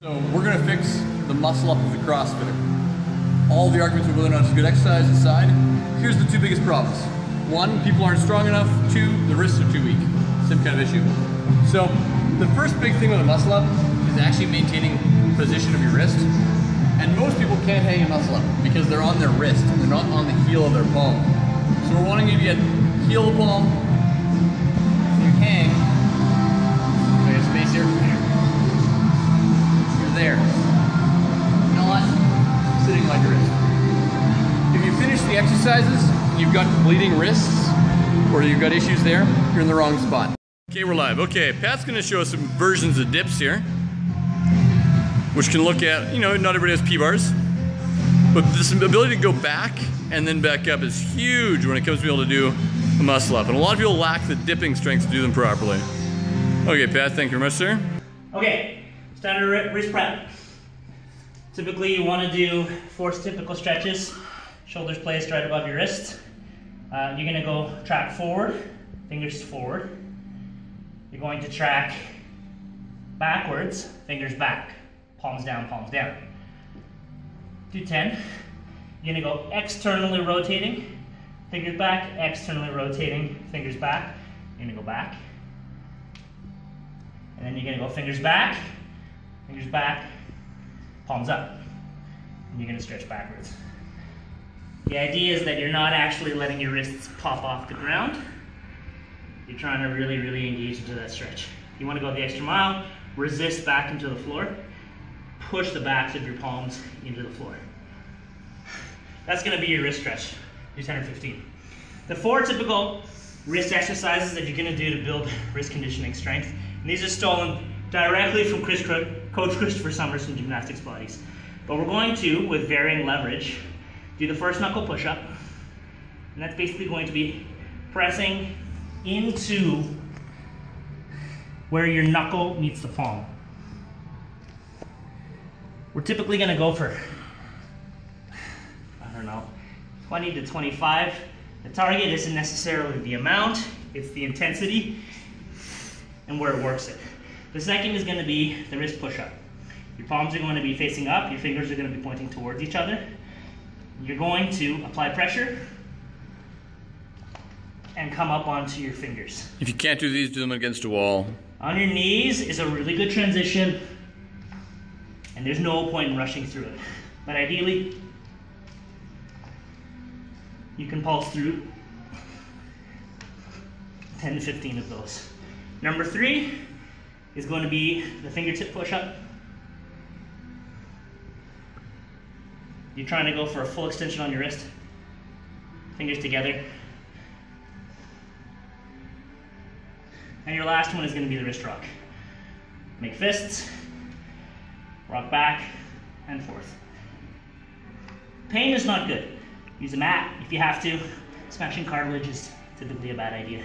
So we're going to fix the muscle up of the CrossFitter. All the arguments of whether or not it's good exercise aside, here's the two biggest problems. One, people aren't strong enough. Two, the wrists are too weak. Same kind of issue. So the first big thing with a muscle up is actually maintaining position of your wrist. And most people can't hang a muscle up because they're on their wrist and they're not on the heel of their palm. So we're wanting you to get heel of palm, so you hang. I got space here. You're there. Not sitting like your wrist. If you finish the exercises and you've got bleeding wrists or you've got issues there, you're in the wrong spot. Okay, we're live. Okay, Pat's gonna show us some versions of dips here, which can look at, not everybody has P-bars, but this ability to go back and then back up is huge when it comes to being able to do a muscle up. And a lot of people lack the dipping strength to do them properly. Okay, Pat, thank you very much, sir. Okay, standard wrist prep. Typically you want to do 4 typical stretches, shoulders placed right above your wrist. You're going to go track forward, fingers forward. You're going to track backwards, fingers back, palms down, palms down. Do 10. You're going to go externally rotating, fingers back, externally rotating, fingers back. You're going to go back. And then you're going to go fingers back, palms up. And you're going to stretch backwards. The idea is that you're not actually letting your wrists pop off the ground. You're trying to really, really engage into that stretch. If you want to go the extra mile, resist back into the floor. Push the backs of your palms into the floor. That's going to be your wrist stretch. Do 10 or 15. The 4 typical wrist exercises that you're going to do to build wrist conditioning strength. And these are stolen directly from Coach Christopher Summers from Gymnastics Bodies. But we're going to, with varying leverage, do the first knuckle push-up. And that's basically going to be pressing into where your knuckle meets the palm. We're typically going to go for, 20 to 25. The target isn't necessarily the amount, it's the intensity and where it works it. The second is going to be the wrist push-up. Your palms are going to be facing up, your fingers are going to be pointing towards each other. You're going to apply pressure and come up onto your fingers. If you can't do these, do them against a wall. On your knees is a really good transition, and there's no point in rushing through it. But ideally, you can pulse through 10 to 15 of those. Number 3 is going to be the fingertip push-up. You're trying to go for a full extension on your wrist, fingers together. And your last one is going to be the wrist rock. Make fists, rock back and forth. Pain is not good. Use a mat if you have to. Smashing cartilage is typically a bad idea.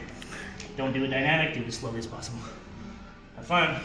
Don't do it dynamic, do it as slowly as possible. Have fun.